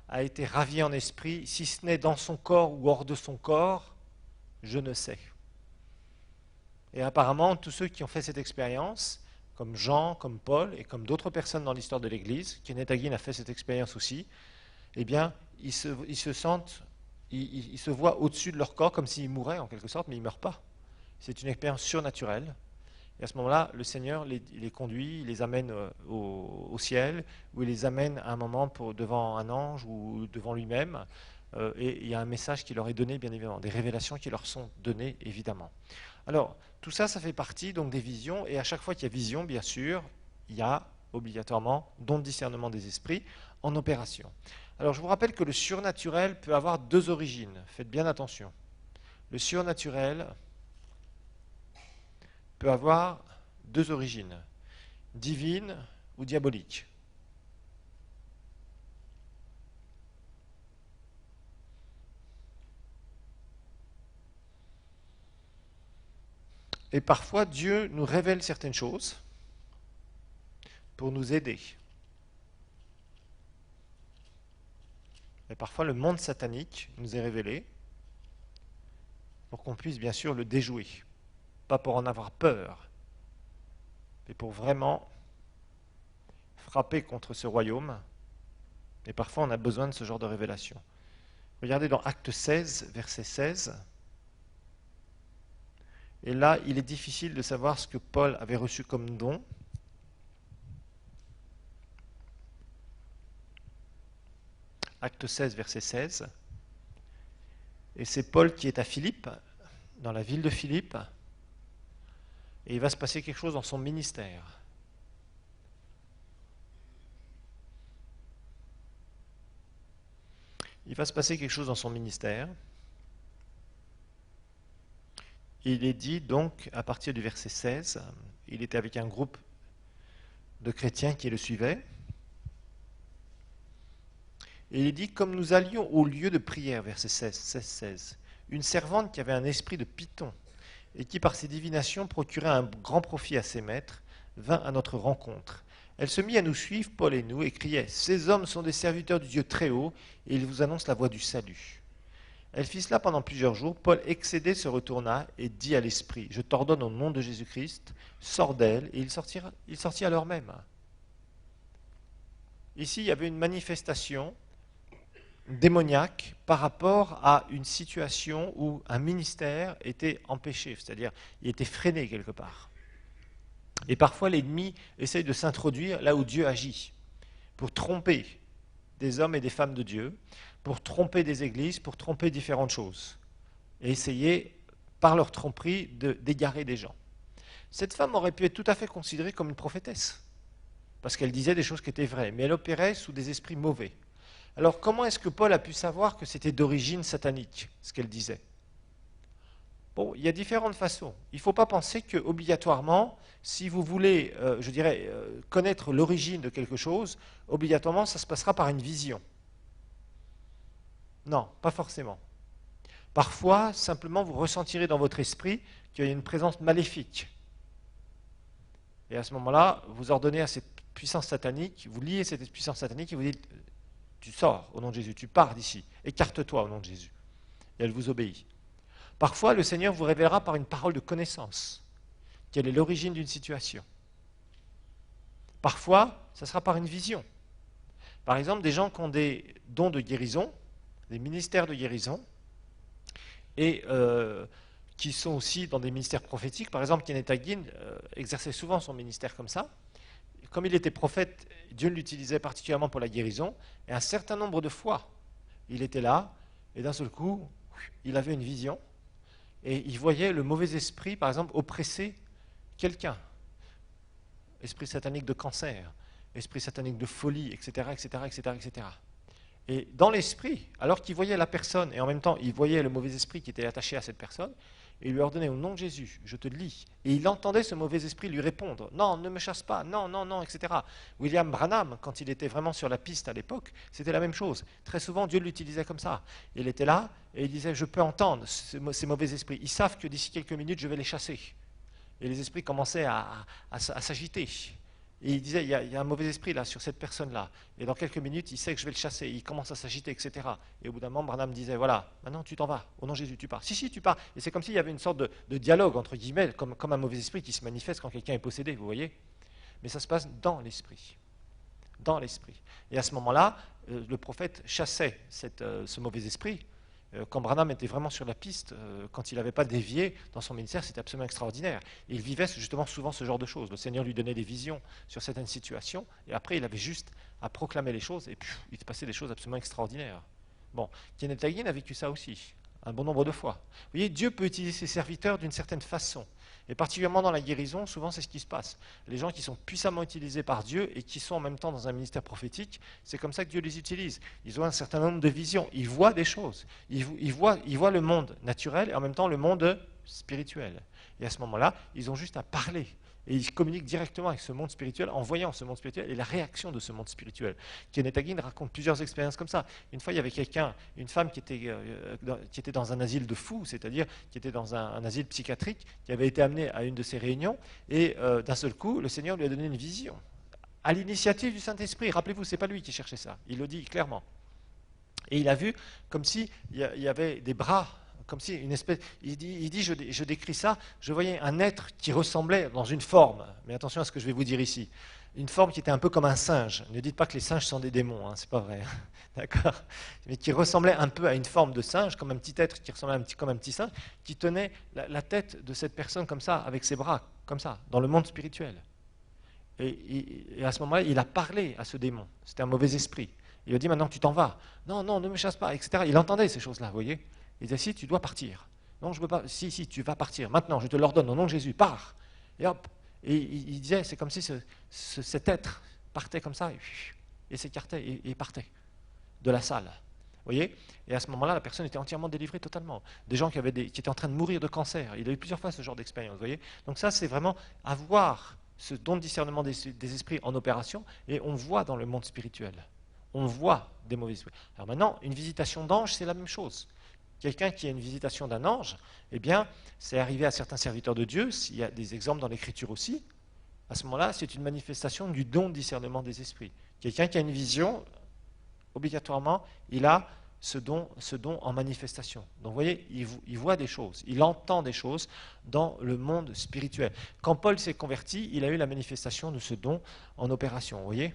a été ravi en esprit, si ce n'est dans son corps ou hors de son corps, je ne sais. » Et apparemment, tous ceux qui ont fait cette expérience, comme Jean, comme Paul et comme d'autres personnes dans l'histoire de l'Église, Kenneth Hagin a fait cette expérience aussi, eh bien, ils se sentent, ils se voient au-dessus de leur corps comme s'ils mouraient en quelque sorte, mais ils ne meurent pas. C'est une expérience surnaturelle. Et à ce moment-là, le Seigneur les conduit, il les amène au ciel, ou il les amène à un moment devant un ange ou devant lui-même. Et il y a un message qui leur est donné, bien évidemment, des révélations qui leur sont données, évidemment. Alors, tout ça, ça fait partie donc des visions. Et à chaque fois qu'il y a vision, bien sûr, il y a obligatoirement don de discernement des esprits en opération. Alors, je vous rappelle que le surnaturel peut avoir 2 origines. Faites bien attention. Le surnaturel peut avoir 2 origines, divine ou diabolique. Et parfois, Dieu nous révèle certaines choses pour nous aider. Et parfois, le monde satanique nous est révélé pour qu'on puisse bien sûr le déjouer. Pas pour en avoir peur, mais pour vraiment frapper contre ce royaume. Et parfois, on a besoin de ce genre de révélation. Regardez dans Acte 16, verset 16. Et là, il est difficile de savoir ce que Paul avait reçu comme don. Acte 16, verset 16. Et c'est Paul qui est à Philippe, dans la ville de Philippe. Et il va se passer quelque chose dans son ministère. Il va se passer quelque chose dans son ministère. Il est dit donc, à partir du verset 16, il était avec un groupe de chrétiens qui le suivaient. Et il est dit, comme nous allions au lieu de prière, verset 16, une servante qui avait un esprit de python, et qui par ses divinations procurait un grand profit à ses maîtres, vint à notre rencontre. Elle se mit à nous suivre, Paul et nous, et criait « Ces hommes sont des serviteurs du Dieu très haut, et ils vous annoncent la voie du salut. » Elle fit cela pendant plusieurs jours. Paul, excédé, se retourna et dit à l'esprit « Je t'ordonne au nom de Jésus-Christ, sors d'elle. » Et il sortit à l'heure même. Ici, il y avait une manifestation démoniaque par rapport à une situation où un ministère était empêché, c'est-à-dire il était freiné quelque part. Et parfois l'ennemi essaye de s'introduire là où Dieu agit, pour tromper des hommes et des femmes de Dieu, pour tromper des églises, pour tromper différentes choses, et essayer par leur tromperie d'égarer des gens. Cette femme aurait pu être tout à fait considérée comme une prophétesse, parce qu'elle disait des choses qui étaient vraies, mais elle opérait sous des esprits mauvais. Alors comment est-ce que Paul a pu savoir que c'était d'origine satanique, ce qu'elle disait? Bon, il y a différentes façons. Il ne faut pas penser que obligatoirement, si vous voulez, connaître l'origine de quelque chose, obligatoirement, ça se passera par une vision. Non, pas forcément. Parfois, simplement, vous ressentirez dans votre esprit qu'il y a une présence maléfique. Et à ce moment-là, vous ordonnez à cette puissance satanique, vous liez cette puissance satanique et vous dites « Tu sors au nom de Jésus, tu pars d'ici, écarte-toi au nom de Jésus. » Et elle vous obéit. Parfois, le Seigneur vous révélera par une parole de connaissance quelle est l'origine d'une situation. Parfois, ça sera par une vision. Par exemple, des gens qui ont des dons de guérison, des ministères de guérison, et qui sont aussi dans des ministères prophétiques. Par exemple, Kenneth Hagin exerçait souvent son ministère comme ça. Comme il était prophète, Dieu l'utilisait particulièrement pour la guérison, et un certain nombre de fois, il était là, et d'un seul coup, il avait une vision, et il voyait le mauvais esprit, par exemple, oppresser quelqu'un. Esprit satanique de cancer, esprit satanique de folie, etc., etc., etc., etc. Et dans l'esprit, alors qu'il voyait la personne, et en même temps, il voyait le mauvais esprit qui était attaché à cette personne, et il lui ordonnait au nom de Jésus, je te le lis. Et il entendait ce mauvais esprit lui répondre, non, ne me chasse pas, non, non, non, etc. William Branham, quand il était vraiment sur la piste à l'époque, c'était la même chose. Très souvent, Dieu l'utilisait comme ça. Il était là, et il disait, je peux entendre ces mauvais esprits. Ils savent que d'ici quelques minutes, je vais les chasser. Et les esprits commençaient à s'agiter. Et il disait, il y a un mauvais esprit là sur cette personne-là. Et dans quelques minutes, il sait que je vais le chasser. Il commence à s'agiter, etc. Et au bout d'un moment, Branham disait, voilà, maintenant tu t'en vas. Au nom de Jésus, tu pars. Si, tu pars. Et c'est comme s'il y avait une sorte de dialogue, entre guillemets, comme un mauvais esprit qui se manifeste quand quelqu'un est possédé, vous voyez. Mais ça se passe dans l'esprit. Dans l'esprit. Et à ce moment-là, le prophète chassait ce mauvais esprit. Quand Branham était vraiment sur la piste, quand il n'avait pas dévié dans son ministère, c'était absolument extraordinaire. Et il vivait justement souvent ce genre de choses. Le Seigneur lui donnait des visions sur certaines situations, et après il avait juste à proclamer les choses, et puis il se passait des choses absolument extraordinaires. Bon, Kenneth Hagin a vécu ça aussi, un bon nombre de fois. Vous voyez, Dieu peut utiliser ses serviteurs d'une certaine façon. Et particulièrement dans la guérison, souvent c'est ce qui se passe. Les gens qui sont puissamment utilisés par Dieu et qui sont en même temps dans un ministère prophétique, c'est comme ça que Dieu les utilise. Ils ont un certain nombre de visions, ils voient des choses, ils voient le monde naturel et en même temps le monde spirituel. Et à ce moment-là, ils ont juste à parler. Et ils communiquent directement avec ce monde spirituel en voyant ce monde spirituel et la réaction de ce monde spirituel. Kenneth Hagin raconte plusieurs expériences comme ça. Une fois, il y avait une femme qui était dans un asile de fous, c'est-à-dire qui était dans un asile psychiatrique, qui avait été amenée à une de ces réunions, et d'un seul coup, le Seigneur lui a donné une vision. À l'initiative du Saint-Esprit, rappelez-vous, ce n'est pas lui qui cherchait ça, il le dit clairement. Et il a vu comme s'il y avait des bras, comme si une espèce. Il dit je décris ça, je voyais un être qui ressemblait dans une forme, mais attention à ce que je vais vous dire ici, une forme qui était un peu comme un singe. Ne dites pas que les singes sont des démons, hein, c'est pas vrai, d'accord, mais qui ressemblait un peu à une forme de singe, comme un petit être qui ressemblait comme un petit singe, qui tenait la tête de cette personne comme ça, avec ses bras, comme ça, dans le monde spirituel. Et à ce moment-là, il a parlé à ce démon, c'était un mauvais esprit. Il lui a dit, maintenant tu t'en vas. Non, non, ne me chasse pas, etc. Il entendait ces choses-là, vous voyez. Il disait, si, tu dois partir. Non, je ne veux pas. Si, tu vas partir. Maintenant, je te l'ordonne, au nom de Jésus, pars. Et hop. Et il disait, c'est comme si cet être partait comme ça, et s'écartait, et partait de la salle. Vous voyez. Et à ce moment-là, la personne était entièrement délivrée totalement. Des gens qui étaient en train de mourir de cancer. Il a eu plusieurs fois ce genre d'expérience, vous voyez. Donc ça, c'est vraiment avoir ce don de discernement des esprits en opération, et on voit dans le monde spirituel. On voit des mauvais esprits. Alors maintenant, une visitation d'ange, c'est la même chose. Quelqu'un qui a une visitation d'un ange, eh bien, c'est arrivé à certains serviteurs de Dieu, il y a des exemples dans l'Écriture aussi, à ce moment-là, c'est une manifestation du don de discernement des esprits. Quelqu'un qui a une vision, obligatoirement, il a ce don en manifestation. Donc vous voyez, il voit des choses, il entend des choses dans le monde spirituel. Quand Paul s'est converti, il a eu la manifestation de ce don en opération, vous voyez.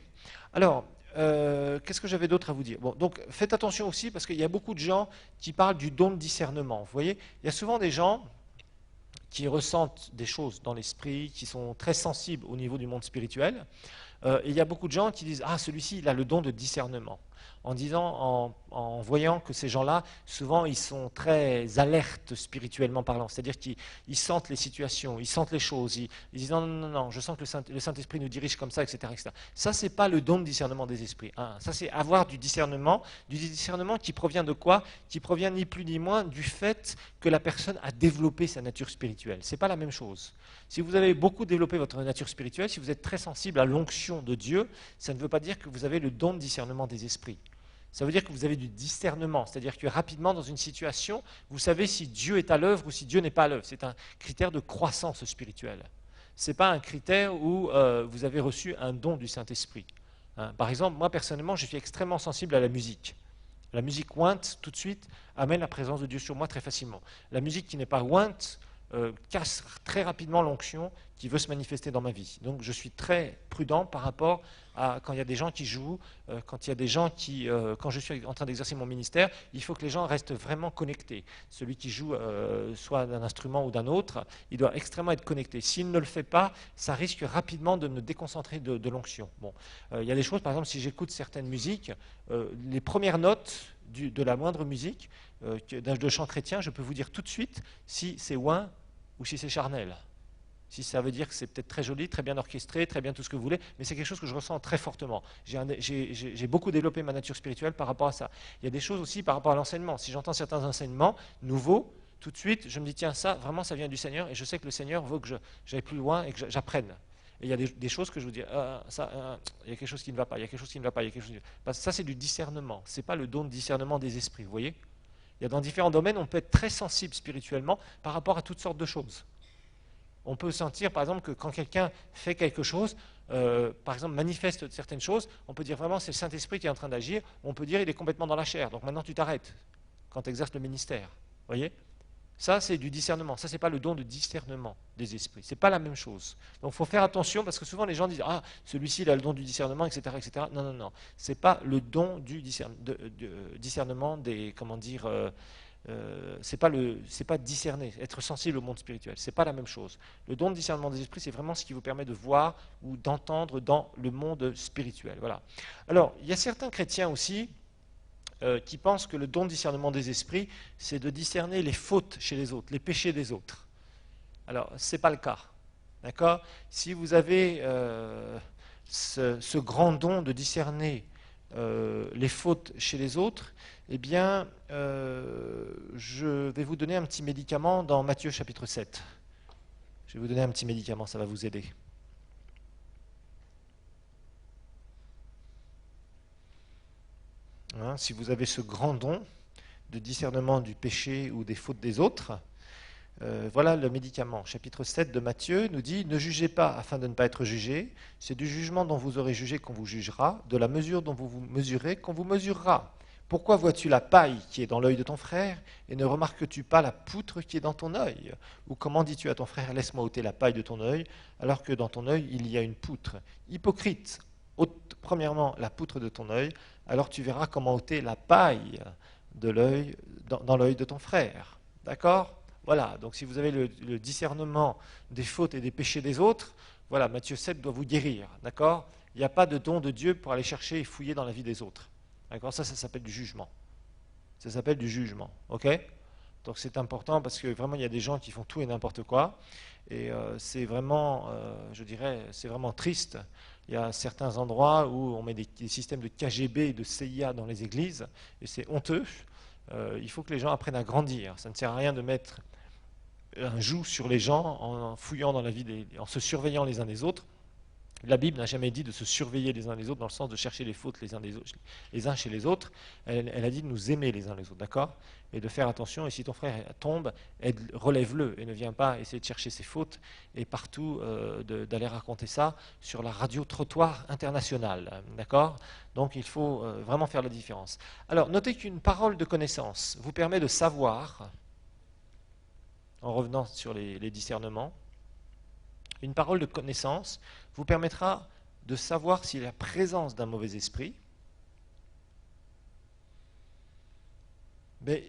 Alors, qu'est-ce que j'avais d'autre à vous dire? Bon, donc faites attention aussi parce qu'il y a beaucoup de gens qui parlent du don de discernement. Vous voyez, il y a souvent des gens qui ressentent des choses dans l'esprit, qui sont très sensibles au niveau du monde spirituel. Et il y a beaucoup de gens qui disent « Ah, celui-ci, il a le don de discernement ». En voyant que ces gens-là, souvent, ils sont très alertes spirituellement parlant. C'est-à-dire qu'ils sentent les situations, ils sentent les choses. Ils disent « Non, non, non, non, je sens que le Saint-Esprit nous dirige comme ça, etc. etc. » Ça, ce n'est pas le don de discernement des esprits. Hein. Ça, c'est avoir du discernement qui provient de quoi? Qui provient ni plus ni moins du fait que la personne a développé sa nature spirituelle. Ce n'est pas la même chose. Si vous avez beaucoup développé votre nature spirituelle, si vous êtes très sensible à l'onction de Dieu, ça ne veut pas dire que vous avez le don de discernement des esprits. Ça veut dire que vous avez du discernement, c'est-à-dire que rapidement, dans une situation, vous savez si Dieu est à l'œuvre ou si Dieu n'est pas à l'œuvre. C'est un critère de croissance spirituelle. Ce n'est pas un critère où vous avez reçu un don du Saint-Esprit. Hein. Par exemple, moi personnellement, je suis extrêmement sensible à la musique. La musique ointe, tout de suite, amène la présence de Dieu sur moi très facilement. La musique qui n'est pas ointe casse très rapidement l'onction qui veut se manifester dans ma vie. Donc je suis très prudent par rapport à quand il y a des gens qui jouent, quand il y a des gens qui, quand je suis en train d'exercer mon ministère, il faut que les gens restent vraiment connectés. Celui qui joue soit d'un instrument ou d'un autre, il doit extrêmement être connecté. S'il ne le fait pas, ça risque rapidement de me déconcentrer de l'onction. Bon, il y a des choses, par exemple, si j'écoute certaines musiques, les premières notes de la moindre musique de chant chrétien, je peux vous dire tout de suite si c'est ouin ou si c'est charnel. Si ça veut dire que c'est peut-être très joli, très bien orchestré, très bien tout ce que vous voulez, mais c'est quelque chose que je ressens très fortement. J'ai beaucoup développé ma nature spirituelle par rapport à ça. Il y a des choses aussi par rapport à l'enseignement. Si j'entends certains enseignements nouveaux, tout de suite, je me dis, tiens, ça, vraiment, ça vient du Seigneur, et je sais que le Seigneur veut que j'aille plus loin et que j'apprenne. Et il y a des choses que je vous dis, il y a quelque chose qui ne va pas, il y a quelque chose qui ne va pas, il y a quelque chose qui ne va pas. Parce que ça, c'est du discernement. Ce n'est pas le don de discernement des esprits, vous voyez ? Il y a dans différents domaines, on peut être très sensible spirituellement par rapport à toutes sortes de choses. On peut sentir, par exemple, que quand quelqu'un fait quelque chose, par exemple, manifeste certaines choses, on peut dire vraiment c'est le Saint-Esprit qui est en train d'agir, on peut dire il est complètement dans la chair, donc maintenant tu t'arrêtes quand tu exerces le ministère. Vous voyez ? Ça, c'est du discernement. Ça, ce n'est pas le don de discernement des esprits. Ce n'est pas la même chose. Donc, il faut faire attention, parce que souvent, les gens disent « Ah, celui-ci, il a le don du discernement, etc. etc. » Non, non, non. Ce n'est pas le don du discernement des, comment dire, c'est pas discerner, être sensible au monde spirituel. C'est pas la même chose. Le don de discernement des esprits, c'est vraiment ce qui vous permet de voir ou d'entendre dans le monde spirituel. Voilà. Alors, il y a certains chrétiens aussi qui pensent que le don de discernement des esprits, c'est de discerner les fautes chez les autres, les péchés des autres. Alors, ce n'est pas le cas. D'accord ? Si vous avez ce grand don de discerner les fautes chez les autres, eh bien, je vais vous donner un petit médicament dans Matthieu chapitre 7. Je vais vous donner un petit médicament, ça va vous aider. Hein, si vous avez ce grand don de discernement du péché ou des fautes des autres, voilà le médicament. Chapitre 7 de Matthieu nous dit « Ne jugez pas afin de ne pas être jugés, c'est du jugement dont vous aurez jugé qu'on vous jugera, de la mesure dont vous vous mesurez qu'on vous mesurera. Pourquoi vois-tu la paille qui est dans l'œil de ton frère et ne remarques-tu pas la poutre qui est dans ton œil? Ou comment dis-tu à ton frère, laisse-moi ôter la paille de ton œil, alors que dans ton œil il y a une poutre? Hypocrite, ôte premièrement la poutre de ton œil, alors tu verras comment ôter la paille de l'œil, dans l'œil de ton frère. » D'accord ? Voilà, donc si vous avez le discernement des fautes et des péchés des autres, voilà, Matthieu 7 doit vous guérir. D'accord ? Il n'y a pas de don de Dieu pour aller chercher et fouiller dans la vie des autres. D'accord ? Ça s'appelle du jugement. Ça s'appelle du jugement. Ok ? Donc c'est important parce que vraiment il y a des gens qui font tout et n'importe quoi. Et c'est vraiment, je dirais, c'est vraiment triste. Il y a certains endroits où on met des systèmes de KGB et de CIA dans les églises, et c'est honteux. Il faut que les gens apprennent à grandir. Ça ne sert à rien de mettre un joug sur les gens en fouillant dans la vie, en se surveillant les uns des autres. La Bible n'a jamais dit de se surveiller les uns les autres dans le sens de chercher les fautes les uns chez les autres. Elle a dit de nous aimer les uns les autres, d'accord ? Et de faire attention, et si ton frère tombe, relève-le et ne viens pas essayer de chercher ses fautes et partout d'aller raconter ça sur la radio-trottoir internationale, d'accord ? Donc il faut vraiment faire la différence. Alors, notez qu'une parole de connaissance vous permet de savoir, en revenant sur les discernements, une parole de connaissance vous permettra de savoir s'il y a la présence d'un mauvais esprit. Mais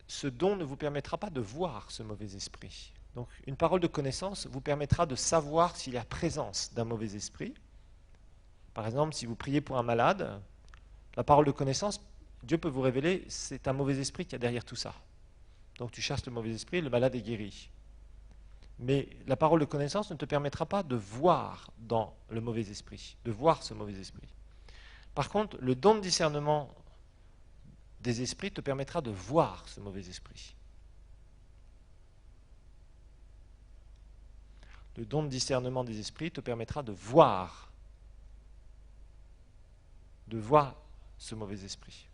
ce don ne vous permettra pas de voir ce mauvais esprit. Donc une parole de connaissance vous permettra de savoir s'il y a la présence d'un mauvais esprit. Par exemple, si vous priez pour un malade, la parole de connaissance, Dieu peut vous révéler, c'est un mauvais esprit qui est derrière tout ça. Donc tu chasses le mauvais esprit, le malade est guéri. Mais la parole de connaissance ne te permettra pas de voir dans le mauvais esprit, de voir ce mauvais esprit. Par contre, le don de discernement des esprits te permettra de voir ce mauvais esprit. Le don de discernement des esprits te permettra de voir ce mauvais esprit.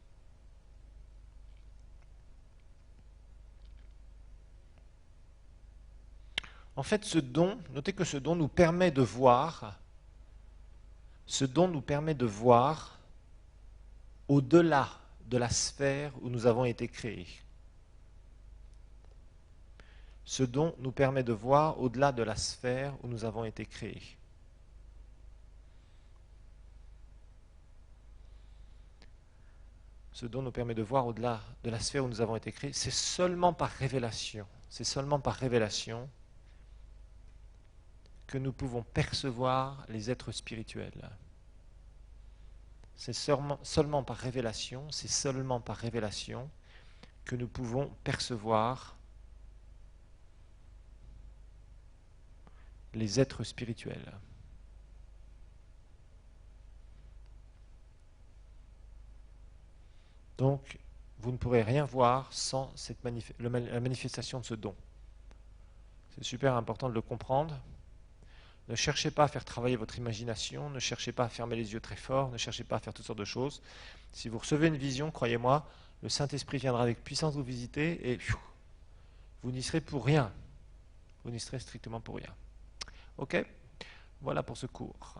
En fait, ce don, notez que ce don nous permet de voir, au-delà de la sphère où nous avons été créés. Ce don nous permet de voir au-delà de la sphère où nous avons été créés. Ce don nous permet de voir au-delà de la sphère où nous avons été créés. C'est seulement par révélation. C'est seulement par révélation que nous pouvons percevoir les êtres spirituels. C'est seulement par révélation, c'est seulement par révélation que nous pouvons percevoir les êtres spirituels. Donc, vous ne pourrez rien voir sans la manifestation de ce don. C'est super important de le comprendre. Ne cherchez pas à faire travailler votre imagination, ne cherchez pas à fermer les yeux très fort, ne cherchez pas à faire toutes sortes de choses. Si vous recevez une vision, croyez-moi, le Saint-Esprit viendra avec puissance vous visiter et vous n'y serez pour rien. Vous n'y serez strictement pour rien. Ok? Voilà pour ce cours.